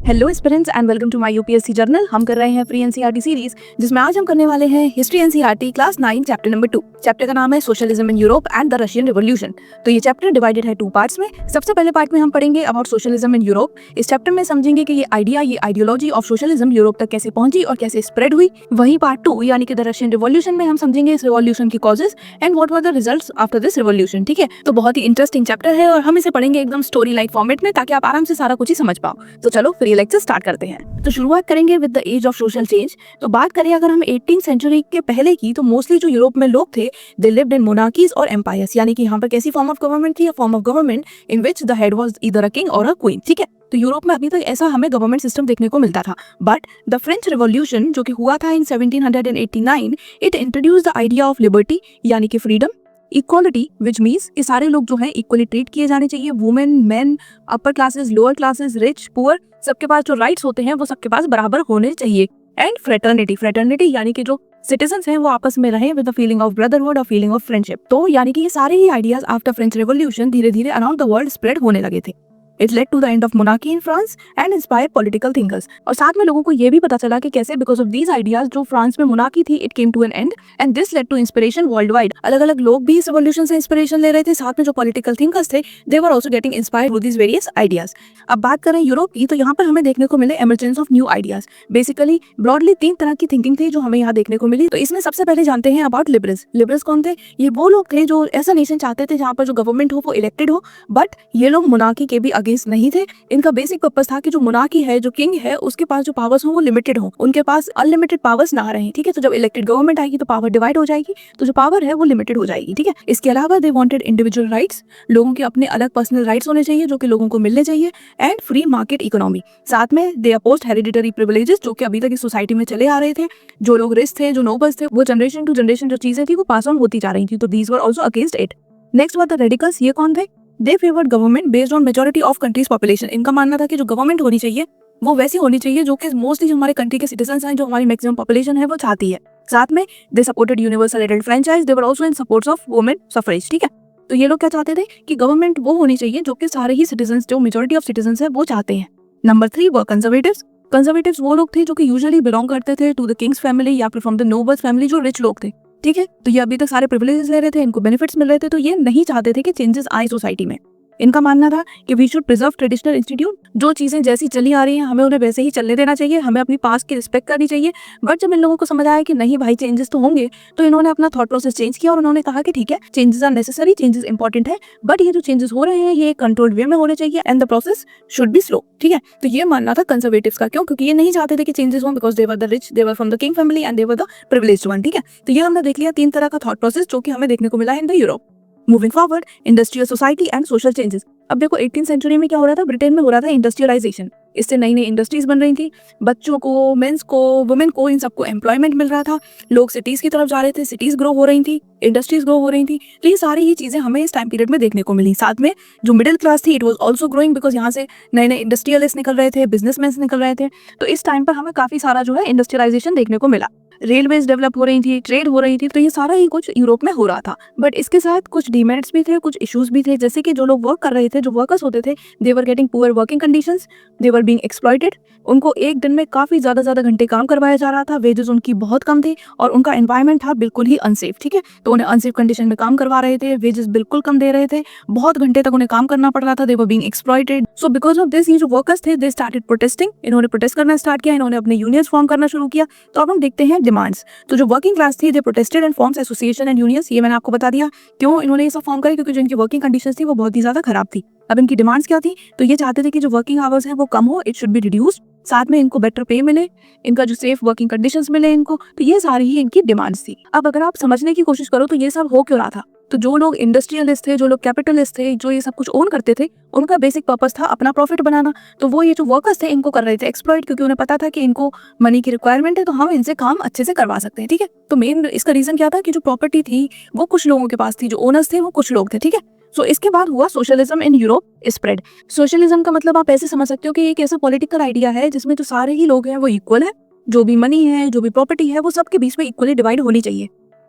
Hello aspirants and welcome to my UPSC journal. हम कर रहे हैं फ्री एनसीईआरटी सीरीज, जिसमें आज हम करने वाले हैं history NCERT class 9 chapter number 2। Chapter का नाम है socialism in Europe and the Russian revolution. तो ये चैप्टर डिवाइडेड है 2 पार्ट्स में। सबसे पहले पार्ट में हम पढ़ेंगे अबाउट सोशलिज्म इन यूरोप। इस चैप्टर में समझेंगे कि ये आइडियोलॉजी ऑफ सोशलिज्म यूरोप तक कैसे पहुंची और कैसे स्प्रेड हुई। वहीं पार्ट 2 यानी कि द रशियन रिवॉल्यूशन में हम समझेंगे इस रिवॉल्यूशन की causes and what were the results after this revolution. ठीक है, तो बहुत ही इंटरेस्टिंग चैप्टर है और हम इसे पढ़ेंगे एकदम स्टोरी लाइक फॉर्मेट में, ताकि आप आराम से सारा कुछ ही समझ पाओ। तो चलो फिर ये लेक्चर स्टार्ट करते हैं। तो शुरुआत करेंगे with the age of social change. तो बात करें अगर हम 18th सेंचुरी के पहले की, तो मोस्टली जो यूरोप में लोग थे दे लिव्ड इन मोनार्कीज और एम्पायर्स, यानी कि यहाँ पर कैसी फॉर्म ऑफ गवर्नमेंट थी, form of government in which the head was either a king और अ क्वीन। ठीक है, तो यूरोप में अभी तक ऐसा हमें गवर्नमेंट सिस्टम देखने को मिलता था। बट द फ्रेंच रिवॉल्यूशन जो कि हुआ था इन 1789, it introduce the idea of liberty, यानी कि फ्रीडम, इक्वालिटी विच मीन्स कि सारे लोग जो हैं इक्वली ट्रीट किए जाने चाहिए। Women, main, upper classes, lower classes, rich, poor, सबके पास जो राइट्स होते हैं वो सबके पास बराबर होने चाहिए। एंड फ्रेटर्निटी यानी कि जो सिटीजन्स हैं वो आपस में रहें with the feeling of brotherhood और फीलिंग ऑफ फ्रेंडशिप। तो यानी कि ये सारे ही आइडियाज आफ्टर फ्रेंच रिवॉल्यूशन धीरे धीरे अराउंड द वर्ल्ड स्प्रेड होने लगे थे। It led to the end of monarchy in France and inspired political thinkers। और साथ में लोगों को ये भी पता चला कि कैसे because of these ideas जो फ्रांस में मोनार्की थी it came to an end and this led to inspiration worldwide। अलग अलग लोग भी इस रिवॉल्यूशन से इंस्पिरेशन ले रहे थे, साथ में जो पॉलिटिकल थिंकर्स थे they were also getting inspired through these various ideas। अब बात करें यूरोप की, तो यहाँ पर हमें देखने को मिले emergence of new ideas. Basically broadly 3 तरह की थिंकिंग थी जो हमें यहाँ देखने को मिली। तो इसमें सबसे पहले जानते हैं अबाउट लिबरल्स। लिबरल्स कौन थे? ये वो लोग थे जो ऐसा नेशन चाहते थे जहाँ पर जो गवर्नमेंट हो वो इलेक्टेड हो, बट ये लोग मोनार्की के भी अगेंस्ट नहीं थे। इनका बेसिक पर्पस था कि जो मोनार्की है, जो किंग है, उसके पास जो पावर्स हो वो लिमिटेड हो, उनके पास अनलिमिटेड पावर्स ना रहे। ठीक है, तो जब इलेक्टेड गवर्नमेंट आएगी तो पावर डिवाइड हो जाएगी, तो जो पावर है वो लिमिटेड हो जाएगी। ठीक है, इसके अलावा दे वांटेड इंडिविजुअल राइट्स, लोगों के अपने अलग पर्सनल राइट्स होने चाहिए जो कि लोगों को मिलने चाहिए, एंड फ्री मार्केट इकोनॉमी। साथ में दे अपोज्ड हेरिडिटरी प्रिविलेजेस जो कि अभी तक इस सोसाइटी में चले आ रहे थे। जो लोग रिच थे, जो नोबल्स थे, वो जनरेशन टू जनरेशन जो चीजें थी वो पास ऑन होती जा रही थी, तो these were also against it. Next were the radicals. ये कौन थे? They favoured government based on majority of country's population. इनका मानना था कि जो गवर्नमेंट होनी चाहिए वो वैसी होनी चाहिए जो कि मोस्टली जो हमारे कंट्री के सिटीजंस हैं, जो हमारी मैक्सिमम पॉपुलेशन है, वो चाहती है। साथ में they supported universal adult franchise, they were also in supports of women suffrage. ठीक है, तो ये लोग क्या चाहते थे कि गवर्नमेंट वो होनी चाहिए जो कि सारे ही सिटीजंस, जो मेजॉरिटी ऑफ सिटीजंस है, वो चाहते हैं। नंबर 3 वर कंजर्वेटिव्स। कंजर्वेटिव्स वो लोग थे जो कि यूजुअली बिलोंग करते थे टू द किंग्स फैमिली या फिर फ्रॉम द नोबल्स फैमिली, जो रिच लोग थे। ठीक है, तो ये अभी तक सारे प्रिविलेजेस ले रहे थे, इनको बेनिफिट्स मिल रहे थे, तो ये नहीं चाहते थे कि चेंजेस आए सोसाइटी में। इनका मानना था कि we should preserve traditional institute, जो चीजें जैसी चली आ रही हैं हमें उन्हें वैसे ही चलने देना चाहिए, हमें अपनी पास्ट की रिस्पेक्ट करनी चाहिए। बट जब इन लोगों को समझ आया कि नहीं भाई चेंजेस तो होंगे, तो इन्होंने अपना थॉट प्रोसेस चेंज किया और उन्होंने कहा कि ठीक है, changes are necessary, changes important है, बट ये जो चेंजेस हो रहे हैं ये कंट्रोल्ड वे में होने चाहिए and the process should be slow. ठीक है, तो ये मानना था कंजर्वेटिव्स का। क्यों? क्योंकि ये नहीं चाहते थे कि चेंजेस हो, because they were the rich, they were from the king family and they were the privileged one. ठीक है, तो ये हमने देख लिया 3 तरह का थॉट प्रोसेस जो कि हमें देखने को मिला है in the Europe. Moving forward, industrial society and social changes. अब देखो 18th सेंचुरी में क्या हो रहा था, ब्रिटेन में हो रहा था इंडस्ट्रियलाइजेशन। इससे नई नई इंडस्ट्रीज बन रही थी, बच्चों को, मेंस को, वुमेन को, इन सबको एम्प्लॉयमेंट मिल रहा था, लोग सिटीज की तरफ जा रहे थे, सिटीज ग्रो हो रही थी, इंडस्ट्रीज ग्रो हो रही थी। तो ये सारी ही चीजें हमें इस टाइम पीरियड में देखने को मिली। साथ में जो मिडिल क्लास थी it was also growing, because यहाँ से नए नए इंडस्ट्रियलिस्ट निकल रहे थे, बिजनेसमैन निकल रहे थे। तो इस टाइम पर हमें काफी सारा जो है इंडस्ट्रियलाइजेशन देखने को मिला। रेलवेज डेवलप हो रही थी, ट्रेड हो रही थी, तो ये सारा ही कुछ यूरोप में हो रहा था। बट इसके साथ कुछ डिमेरिट्स भी थे, कुछ इश्यूज भी थे, जैसे कि जो लोग वर्क कर रहे थे, जो वर्कर्स होते थे, they were getting poor working conditions, they were being exploited. उनको एक दिन में काफी ज्यादा घंटे काम करवाया जा रहा था, वेजेस उनकी बहुत कम थी और उनका एनवायरमेंट था बिल्कुल ही अनसेफ। ठीक है, तो उन्हें अनसेफ कंडीशन में काम करवा रहे थे, वेजेस बिल्कुल कम दे रहे थे, बहुत घंटे तक उन्हें काम करना पड़ रहा था, they were being exploited. So because of this ये जो वर्कर्स थे दे स्टार्टेड प्रोटेस्टिंग। इन्होंने प्रोटेस्ट करना स्टार्ट किया, इन्होंने अपने यूनियंस फॉर्म करना शुरू किया। तो अब हम देखते हैं डिमांड्स। तो जो वर्किंग क्लास थी they protested and forms association and unions. ये मैंने आपको बता दिया क्यों इन्होंने ये सब फॉर्म करे, क्योंकि जो इनकी वर्किंग कंडीशंस थी वो बहुत ही ज्यादा खराब थी। अब इनकी डिमांड्स क्या थी? तो ये चाहते थे कि जो वर्किंग आवर्स है वो कम हो, इट शुड बी रिड्यूस्ड, साथ में इनको बेटर पे मिले, इनका जो सेफ वर्किंग कंडीशंस मिले इनको। तो ये सारी ही इनकी डिमांड्स थी। अब अगर आप समझने की कोशिश करो तो ये सब हो क्यों रहा था? तो जो लोग इंडस्ट्रियलिस्ट थे, जो लोग कैपिटलिस्ट थे, जो ये सब कुछ ओन करते थे, उनका बेसिक पर्पस था अपना प्रॉफिट बनाना। तो वो ये जो वर्कर्स थे इनको कर रहे थे एक्सप्लॉइट, क्योंकि उन्हें पता था कि इनको मनी की रिक्वायरमेंट है, तो हम इनसे काम अच्छे से करवा सकते हैं। ठीक है, तो मेन इसका रीजन क्या था कि जो प्रॉपर्टी थी वो कुछ लोगों के पास थी, जो ओनर्स थे वो कुछ लोग थे। ठीक है, सो इसके बाद हुआ socialism in Europe spread. Socialism का मतलब आप ऐसे समझ सकते हो कि एक ऐसा पॉलिटिकल आइडिया है जिसमें जो सारे ही लोग हैं वो इक्वल है, जो भी मनी है, जो भी प्रॉपर्टी है, वो सबके बीच में इक्वली डिवाइड होनी चाहिए।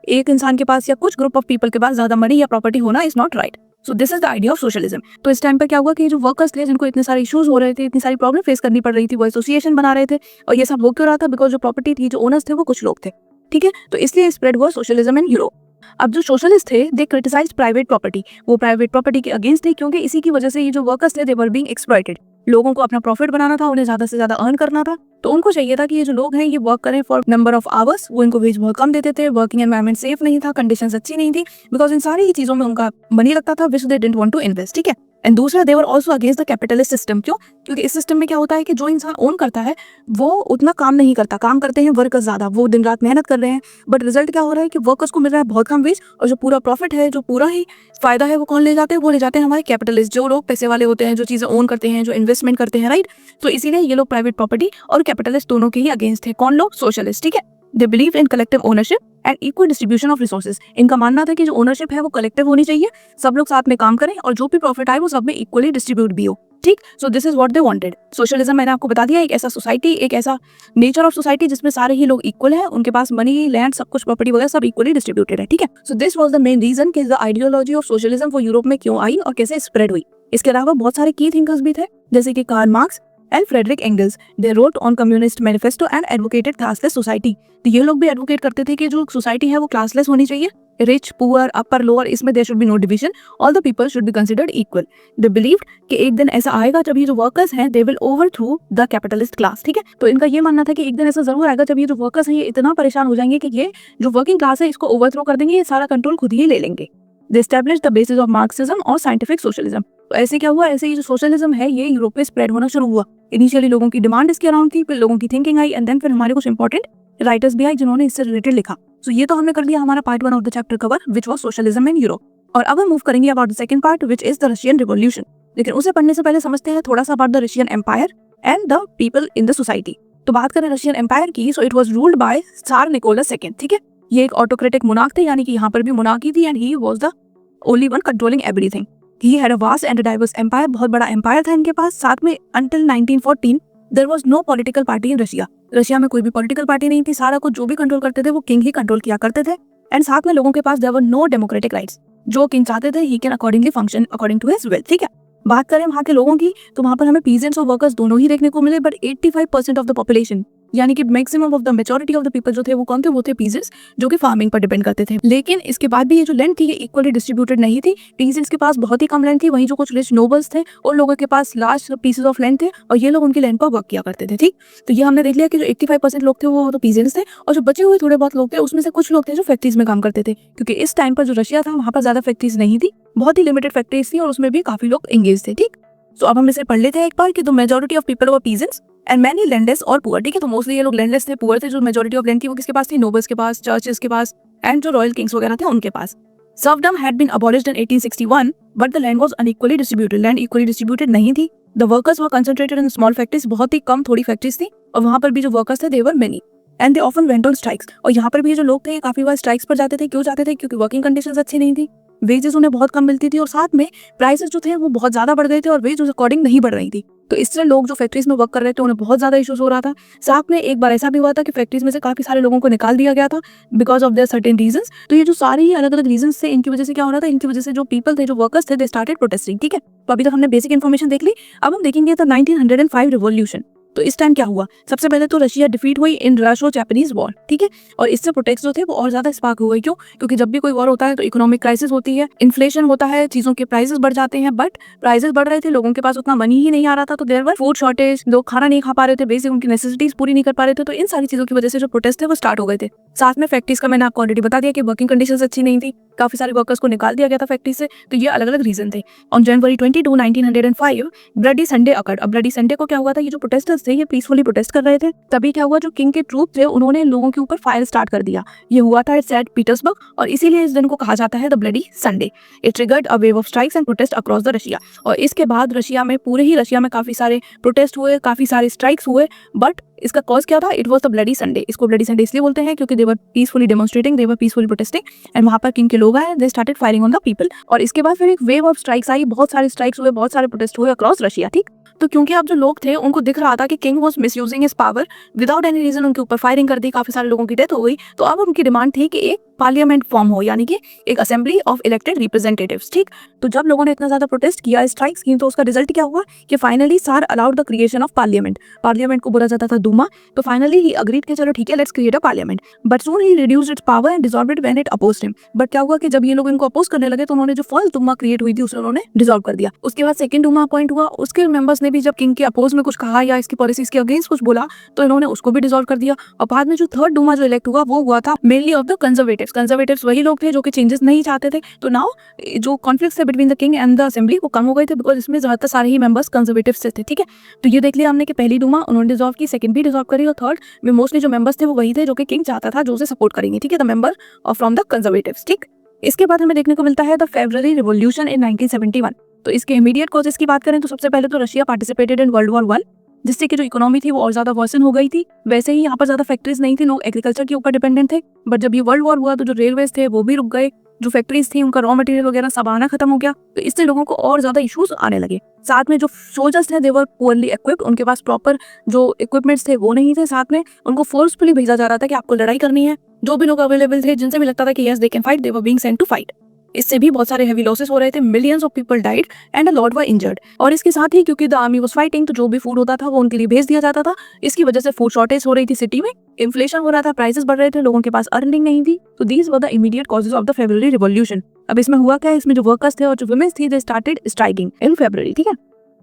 एक इंसान के पास या कुछ ग्रुप ऑफ पीपल के पास ज्यादा मनी या प्रॉपर्टी होना is not right. So this is the idea of socialism. तो इस टाइम पर क्या हुआ कि जो वर्कर्स थे जिनको इतने सारे इश्यूज हो रहे थे, इतनी सारी प्रॉब्लम फेस करनी पड़ रही थी, वो एसोसिएशन बना रहे थे। और ये सब हो क्यों रहा था? बिकॉज जो प्रॉपर्टी थी, जो ओनर्स थे, वो कुछ लोग थे, ठीक है। तो इसलिए स्प्रेड हुआ सोशलिज्म इन यूरोप। अब जो सोशलिस्ट थे दे क्रिटिसाइज्ड प्राइवेट प्रॉपर्टी, वो प्राइवेट प्रॉपर्टी के अगेंस्ट थे, क्योंकि इसी की वजह से ये जो वर्कर्स थे दे वर बीइंग एक्सप्लॉइटेड। लोगों को अपना प्रॉफिट बनाना था, उन्हें ज्यादा से ज्यादा अर्न करना था, तो उनको चाहिए था कि ये जो लोग हैं ये वर्क करें फॉर नंबर ऑफ आवर्स। वो इनको वेज बहुत कम देते थे, वर्किंग एनवायरनमेंट सेफ नहीं था, कंडीशंस अच्छी नहीं थी, बिकॉज इन सारी चीजों में उनका मनी लगता था which they didn't want to invest, ठीक है। एंड दूसरा they were also against the capitalist system. क्यों? क्योंकि इस सिस्टम में क्या होता है कि जो इंसान ओन करता है वो उतना काम नहीं करता, काम करते हैं वर्कर्स ज्यादा, वो दिन रात मेहनत कर रहे हैं, बट रिजल्ट क्या हो रहा है कि वर्कर्स को मिल रहा है बहुत कम वेज, और जो पूरा प्रॉफिट है, जो पूरा ही फायदा है, वो कौन ले जाते हैं? वो ले जाते हैं हमारे कैपिटलिस्ट, जो लोग पैसे वाले होते हैं, जो चीजें ओन करते हैं, जो इन्वेस्टमेंट करते हैं, राइट। तो इसीलिए ये लोग प्राइवेट प्रॉपर्टी और कैपिटलिस्ट दोनों के ही अगेंस्ट थे। कौन लोग? सोशलिस्ट, ठीक है। They believe in collective ownership and equal distribution of resources. इनका मानना था कि जो ओनरशिप है वो कलेक्टिव होनी चाहिए, सब लोग साथ में काम करें और जो भी प्रॉफिट आए वो सब में इक्वली डिस्ट्रीब्यूट भी हो, ठीक। So this is what they wanted. Socialism मैंने आपको बता दिया, एक ऐसा सोसाइटी, एक ऐसा नेचर ऑफ सोसाइटी जिसमें सारे ही लोग इक्वल हैं, उनके पास मनी, लैंड, सब कुछ प्रॉपर्टी वगैरह सब इक्वली डिस्ट्रीब्यूटेड है, ठीक है। So this was the main reason कि द आइडियोलॉजी ऑफ सोशलिज्म वो यूरोप में क्यों आई और कैसे स्प्रेड हुई। इसके अलावा बहुत सारे की थिंकर्स भी थे, जैसे कि Karl Marx and Friedrich Engels. They wrote on communist manifesto and advocated classless society. तो ये लोग भी एडवोकेट करते थे कि जो सोसाइटी है वो क्लासलेस होनी चाहिए, रिच, पुअर, अपर, लोअर, इसमें there should be no division, all the people should be considered equal. They believed कि एक दिन ऐसा आएगा जब ये जो वर्कर्स हैं they will overthrow the capitalist class, ठीक है। तो इनका ये मानना था कि एक दिन ऐसा जरूर आएगा जब ये जो वर्कर्स हैं ये इतना परेशान हो जाएंगे कि ये जो वर्किंग क्लास है इसको ओवरथ्रो कर देंगे, ये सारा कंट्रोल खुद ही ले लेंगे। They established the basis of Marxism और साइंटिफिक सोशलिज्म। तो ऐसे क्या हुआ? ऐसे ये जो सोशलिज्म है ये यूरोप में स्प्रेड होना शुरू हुआ। इनिशियली लोगों की डिमांड इसके अराउंड थी, फिर लोगों की थिंकिंग आई, एंड देन फिर हमारे कुछ इंपॉर्टेंट राइटर्स भी आए जिन्होंने इससे रिलेटेड लिखा। सो ये तो हमने कर लिया हमारा part 1 of the chapter cover which was socialism in Europe. और अब हम मूव करेंगे about the second part which is the Russian revolution. लेकिन उसे पढ़ने से पहले समझते हैं थोड़ा सा about the Russian empire and the people in the society. तो बात करें रशियन एम्पायर की, so it was ruled by tsar Nicholas II, ठीक है। ये एक ऑटोक्रेटिक मोनार्क थे, यानी कि यहाँ पर भी मोनार्की थी, and he was the only one controlling everything. He had a vast and diverse empire, बहुत बड़ा एम्पायर था इनके पास। साथ में until 1914 there was no political party in Russia. Russia में कोई भी पॉलिटिकल पार्टी नहीं थी, सारा कुछ जो भी कंट्रोल करते थे वो किंग ही कंट्रोल किया करते थे। एंड साथ में लोगों के पास there were no democratic rights. जो किंग चाहते थे he can accordingly function according to his will, ठीक है। बात करें वहाँ के लोगों की, तो वहाँ पर हमें पीजेंट्स और वर्कर्स दोनों ही देखने को मिले, बट 85% ऑफ द पॉपुलेशन, यानी कि maximum of the majority of the people जो थे वो कौन थे? वो थे पीजेंट्स, जो कि फार्मिंग पर डिपेंड करते थे। लेकिन इसके बाद भी ये जो लैंड थी ये इक्वली डिस्ट्रीब्यूटेड नहीं थी। पीजेंट्स के पास बहुत ही कम लैंड थी, वहीं जो कुछ रिच नोबल्स थे उन लोगों के पास लार्ज पीसेस ऑफ लैंड थे, और ये लोग उनकी लैंड पर वर्क किया करते थे, ठीक। तो ये हमने देख लिया कि जो 85% लोग थे वो तो पीजेंट्स थे, और जो बचे हुए थोड़े बहुत लोग थे उसमें से कुछ लोग थे जो फैक्ट्रीज में काम करते थे, क्योंकि इस टाइम पर जो रशिया था वहाँ पर ज्यादा फैक्ट्रीज नहीं थी, बहुत ही लिमिटेड फैक्ट्रीज थी, और उसमें भी काफी लोग एंगेज थे, ठीक। तो अब हम इसे पढ़ लेते हैं एक बार कि the majority of people were peasants and many landless और पुअर, ठीक है। तो मोस्टली ये लोग लैंडलेस थे, पुअर थे। जो मेजॉरिटी ऑफ लैंड थी वो किसके पास थी? नोबल्स के पास, चर्चेस के पास, एंड जो रॉयल किंग्स वगैरह थे उनके पास। Serfdom had been abolished in 1861 but the land was unequally distributed. Land equally distributed नहीं थी। The workers were concentrated in small factories, बहुत ही कम थोड़ी फैक्ट्रीज थी, और वहां पर भी जो वर्कर्स थे they were many and they often went on strikes. और यहाँ पर भी जो लोग थे ये काफी बार स्ट्राइक्स पर जाते थे। क्यों जाते थे? क्योंकि वर्किंग कंडीशंस अच्छी नहीं थी, वेजेस उन्हें बहुत कम मिलती थी, और साथ में प्राइसेस जो थे वो बहुत ज्यादा बढ़ गए थे, और वेज उस अकॉर्डिंग नहीं बढ़ रही थी। तो इससे लोग जो फैक्ट्रीज में वर्क कर रहे थे उन्हें बहुत ज्यादा इश्यूज हो रहा था। साथ में एक बार ऐसा भी हुआ था कि फैक्ट्रीज में से काफी सारे लोगों को निकाल दिया गया था because of their certain reasons. तो ये जो सारे ही अलग अलग रीजंस थे, इनकी वजह से क्या हो रहा था? इनकी वजह से जो पीपल थे, जो वर्कर्स थे, दे स्टार्टेड प्रोटेस्टिंग, ठीक है। तो अभी तक हमने बेसिक इन्फॉर्मेशन देख ली। अब हम देखेंगे द 1905 रिवॉल्यूशन। तो इस टाइम क्या हुआ? सबसे पहले तो रशिया डिफीट हुई इन रशो जापानीज वॉर, ठीक है। और इससे प्रोटेस्ट जो थे वो और ज्यादा स्पार्क हुए। क्यों? क्योंकि जब भी कोई वॉर होता है तो इकोनॉमिक क्राइसिस होती है, इन्फ्लेशन होता है, चीजों के प्राइसेस बढ़ जाते हैं। बट प्राइसेस बढ़ रहे थे, लोगों के पास उतना मनी ही नहीं आ रहा था, तो देयर वर फूड शॉर्टेज, लोग खाना नहीं खा पा रहे थे, बेसिक उनकी नेसेसिटीज पूरी नहीं कर पा रहे थे। तो इन सारी चीजों की वजह से जो प्रोटेस्ट थे वो स्टार्ट हो गए थे। साथ में फैक्ट्रीज का मैंने आपको ऑलरेडी बता दिया कि वर्किंग कंडीशंस अच्छी नहीं थी, काफी सारे वर्कर्स को निकाल दिया गया था फैक्ट्री से। तो ये अलग अलग रीजन थे। On January 22, 1905 bloody Sunday occurred. अब ब्लडी संडे को क्या हुआ था? ये जो प्रोटेस्टर्स थे ये पीसफुली प्रोटेस्ट कर रहे थे। तभी क्या हुआ? जो किंग के ट्रूप थे उन्होंने लोगों के ऊपर फायर स्टार्ट कर दिया। ये हुआ था एट पीटर्सबर्ग, और इसीलिए इस दिन को कहा जाता है the bloody Sunday. It triggered a wave of strikes and protest across the Russia. और इसके बाद रशिया में, पूरे ही रशिया में काफी सारे प्रोटेस्ट हुए, काफी सारे स्ट्राइक्स हुए। बट इसका कॉज क्या था? It was the bloody Sunday. इसको ब्लडी संडे इसलिए बोलते हैं क्योंकि they were peacefully demonstrating, they were peacefully protesting, and वहां पर किंग के लोग आए, they started firing on the people. और इसके बाद फिर एक वेव ऑफ स्ट्राइक्स आई, बहुत सारे स्ट्राइक्स हुए, बहुत सारे प्रोटेस्ट हुए अक्रॉस रशिया, ठीक। तो क्योंकि अब जो लोग थे उनको दिख रहा था कि king was misusing his power, without any reason उनके ऊपर फायरिंग कर दी, काफी सारे लोगों की डेथ हो गई। तो अब उनकी डिमांड थी कि एक पार्लियामेंट फॉर्म हो, यानी कि एक असेंबली ऑफ इलेक्टेड रिप्रेजेंटेटिव्स। ठीक, तो जब लोगों ने इतना ज्यादा प्रोटेस्ट किया, स्ट्राइक्स की, तो उसका रिजल्ट क्या हुआ कि फाइनली सार allowed the creation of parliament. Parliament को बोला जाता था दूमा, तो फाइनली ही अग्रीड कि चलो ठीक है, let's create a parliament, but soon he reduced it's power and dissolved it when it opposed him. But क्या हुआ कि जब ये लोग इनको अपोज करने लगे तो उन्होंने जो फर्स्ट दूमा क्रिएट हुई थी उसे उन्होंने डिसॉल्व कर दिया। उसके बाद सेकंड दूमा अपॉइंट हुआ, उसके मेंबर्स ने भी जब किंग के अपोज में कुछ कहा या इसकी पॉलिसीज के अगेंस्ट कुछ बोला तो इन्होंने उसको भी डिसॉल्व कर दिया। और बाद में जो थर्ड दूमा जो इलेक्ट हुआ वो हुआ था mainly of the conservatives. Conservatives वही लोग थे जो कि चेंजेस नहीं चाहते थे। तो नाउ जो कॉन्फ्लिक्ट थे between the king and the assembly वो कम हो गए थे, बिकॉज इसमें ज्यादातर सारे ही मेंबर्स कंजर्वेटिव्स से थे। ठीक है, तो ये देख लिया हमने कि पहली दूमा उन्होंने डिसॉल्व की, सेकंड भी डिसॉल्व करी, और थर्ड में मोस्टली जो मेंबर्स थे वो वही थे जो कि किंग चाहता था, जो उसे सपोर्ट करेंगे। ठीक है, the member from the conservatives. ठीक, इसके बाद हमें देखने को मिलता है द फेब्रुअरी रिवॉल्यूशन इन 1971। तो इसके इमीडिएट कॉजेस की बात करें तो सबसे पहले तो Russia participated in world war 1, जिससे कि जो इकोनॉमी थी वो और ज्यादा वर्सन हो गई थी। वैसे ही यहाँ पर ज्यादा फैक्ट्रीज नहीं थी, लोग एग्रीकल्चर के ऊपर डिपेंडेंट थे। बट जब ये वर्ल्ड वॉर हुआ तो जो रेलवेज थे वो भी रुक गए, जो फैक्ट्रीज थी उनका रॉ मटेरियल वगैरह सब आना खत्म हो गया, तो इससे लोगों को और ज्यादा इश्यूज आने लगे। साथ में जो सोल्जर्स थे दे वर पुअरली इक्विप्ड, उनके पास प्रॉपर जो इक्विपमेंट्स थे वो नहीं थे। साथ में उनको फोर्सफुली भेजा जा रहा था कि आपको लड़ाई करनी है। जो भी लोग अवेलेबल थे, जिनसे भी लगता था कि yes they can fight, they were being sent to fight. इससे भी बहुत सारे हेवी लॉसेस हो रहे थे, millions of people died and a lot were injured. और इसके साथ ही क्योंकि द आर्मी वाज फाइटिंग, तो जो भी फूड होता था वो उनके लिए भेज दिया जाता था। इसकी वजह से फूड शॉर्टेज हो रही थी सिटी में, इन्फ्लेशन हो रहा था, प्राइसेस बढ़ रहे थे, लोगों के पास अर्निंग नहीं थी। तो these were the immediate causes of the February revolution. अब इसमें हुआ क्या है, इसमें जो वर्कर्स थे और जो वुमेन्स थी they started striking in February. ठीक है,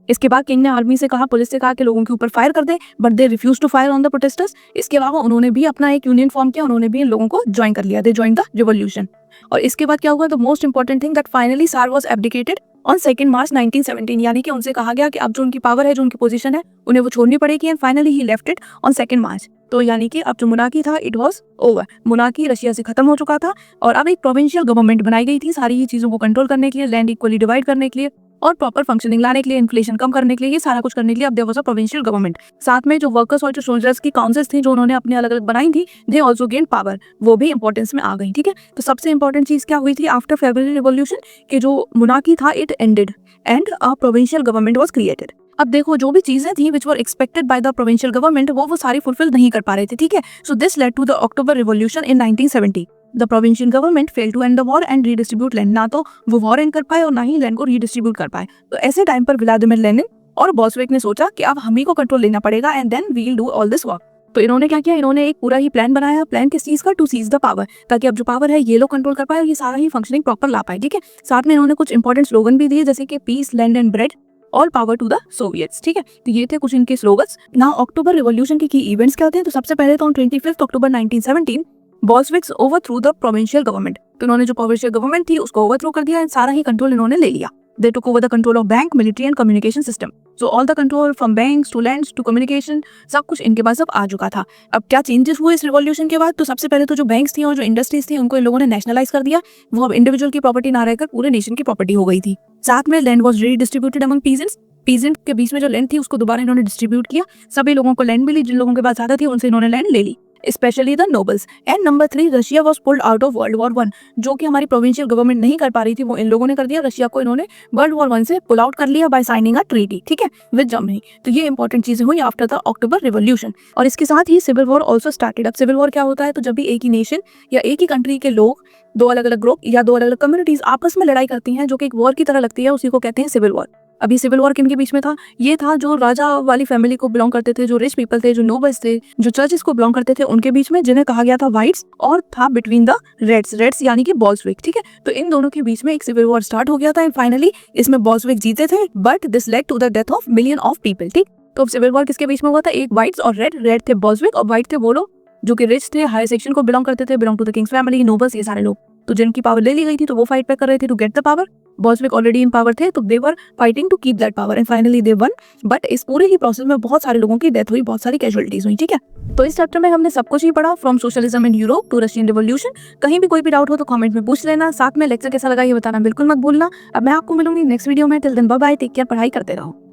इसके बाद किंग ने आर्मी से कहा, पुलिस से कहा कि लोगों के ऊपर फायर कर दे, but they refuse to fire on the protesters. इसके अलावा उन्होंने भी अपना एक यूनियन फॉर्म किया, उन्होंने भी इन लोगों को ज्वाइन कर लिया, दे जॉइन द रिवॉल्यूशन। और इसके बाद क्या हुआ, the most important thing that finally सार वाज एब्डिकेटेड ऑन 2 मार्च 1917, यानी कि उनसे कहा गया कि अब जो उनकी पावर है, जो उनकी पोजीशन है, उन्हें वो छोड़नी पड़ेगी। And finally he left it on 2 मार्च। तो यानी कि अब जो मोनार्की था it was over, monarchy Russia से खत्म हो चुका था और अब एक प्रोविंशियल गवर्नमेंट बनाई गई थी सारी ही चीजों को कंट्रोल करने के लिए, लैंड इक्वली डिवाइड करने के लिए और प्रॉपर फंक्शनिंग लाने के लिए, इन्फ्लेशन कम करने के लिए, ये सारा कुछ करने के लिए अब there was a provincial government. साथ में जो वर्कर्स और जो सोल्जर्स की काउंसिल्स थी जो उन्होंने अपने अलग अलग बनाई थी, दे आल्सो गेन पावर, वो भी इंपॉर्टेंस में आ गई। ठीक है, तो सबसे इंपॉर्टेंट चीज क्या हुई थी आफ्टर फेब्रुअरी रिवॉल्यूशन, कि जो मोनार्की था it ended and a provincial government was created. अब देखो, जो भी चीजें थी which were expected by the provincial government वो सारी फुलफिल नहीं कर पा रहे थे। ठीक है, so this led to the October revolution in 1970। The provincial government fail to end the war and redistribute land. ना तो वो वॉर एंड कर पाए और ना ही लैंड को रीडिस्ट्रीब्यूट कर पाए। तो ऐसे टाइम पर व्लादिमीर लेनिन और बोल्शेविक ने सोचा कि अब हम ही को कंट्रोल लेना पड़ेगा and then we will do all this work. तो इन्होंने क्या किया, इन्होंने एक पूरा ही प्लान बनाया। प्लान किस चीज का, टू सीज द पावर, ताकि अब जो पावर है ये लोग कंट्रोल कर पाए और ये सारा ही फंक्शनिंग प्रॉपर ला पाए। ठीक है, साथ में इन्होंने कुछ इंपॉर्टेंट स्लोगन भी दिए, जैसे कि peace, land and bread, all power to the Soviets. ठीक है, तो ये थे कुछ इनके स्लोगन्स। नाउ अक्टूबर रिवॉल्यूशन के की इवेंट्स क्या होते हैं, तो सबसे पहले तो 25 अक्टूबर 1917 बोल्शेविक्स ओवरथ्रू द प्रोविंशियल गवर्नमेंट। तो इन्होंने जो प्रोविंशियल गवर्नमेंट थी उसको ओवरथ्रो कर दिया एंड सारा ही कंट्रोल इन्होंने ले लिया। They took over the control of bank, military and communication system. So all the control from banks to lands to communication सब कुछ इनके पास अब आ चुका था। अब क्या चेंजेस हुए इस रिवॉल्यूशन के बाद, तो सबसे पहले तो जो बैंक्स थी और जो इंडस्ट्रीज थी उनको इन लोगों ने नेशनलाइज कर दिया। वो अब इंडिविजुअल की प्रॉपर्टी ना रहकर पूरे नेशन की प्रॉपर्टी हो गई थी। साथ में land was redistributed among peasants. Peasant के बीच में जो लैंड थी उसको दोबारा इन्होंने डिस्ट्रीब्यूट किया। सभी लोगों को लैंड मिली, जिन लोगों के पास ज्यादा थी उनसे इन्होंने लैंड ले ली, specially the nobles. And number 3, Russia was pulled out of world war 1, जो कि हमारी प्रोविंशियल गवर्नमेंट नहीं कर पा रही थी वो इन लोगों ने कर दिया। रशिया को इन्होंने वर्ल्ड वॉर 1 से पुल आउट कर लिया बाय साइनिंग अ ट्रीटी। ठीक है, विद जर्मनी। तो ये इंपॉर्टेंट चीजें हुई आफ्टर द अक्टूबर रिवॉल्यूशन। और इसके साथ ही सिविल वॉर ऑल्सो स्टार्टेड। अब सिविल वॉर क्या होता है, तो जब भी एक ही नेशन या एक ही कंट्री के लोग, दो अलग अलग ग्रुप या दो अलग अलग कम्युनिटीज आपस में लड़ाई करती हैं जो कि एक वॉर की तरह लगती है, उसी को कहते हैं सिविल वॉर। अभी सिविल वॉर किन के बीच में था, ये था जो राजा वाली फैमिली को बिलोंग करते थे, जो रिच पीपल थे, जो नोबल्स थे, जो चर्चेस को बिलोंग करते थे, उनके बीच में, जिन्हें कहा गया था व्हाइट्स, और था बिटवीन द रेड्स यानी कि बोल्शेविक। ठीक है, तो इन दोनों के बीच में एक सिविल वॉर स्टार्ट हो गया था एंड फाइनली इसमें बोल्शेविक जीते थे, but this led to the death of million of people. ठीक, तो सिविल वॉर किसके बीच में हुआ था, एक व्हाइट्स और रेड थे बोल्शेविक, और व्हाइट थे वो लोग जो कि रिच थे, हाई सेक्शन को बिलोंग करते थे, belong to the king's family, nobles, ये सारे लोग। तो जिनकी पावर ले ली गई थी तो वो फाइट बैक कर रहे थे to get the power. Bolshevik already in power थे तो they were fighting to keep that power and finally they won. But इस पूरे ही प्रोसेस में बहुत सारे लोगों की डेथ हुई, बहुत सारी कैजुअलिटीज हुई। ठीक है, तो इस चैप्टर में हमने सब कुछ ही पढ़ा, from socialism in Europe to Russian revolution. कहीं भी कोई भी डाउट हो तो कमेंट में पूछ लेना। साथ में लेक्चर कैसा लगा ये बताना बिल्कुल मत भूलना। अब मैं आपको मिलूंगी नेक्स्ट वीडियो में। Till then bye bye, take care, पढ़ाई करते रहो।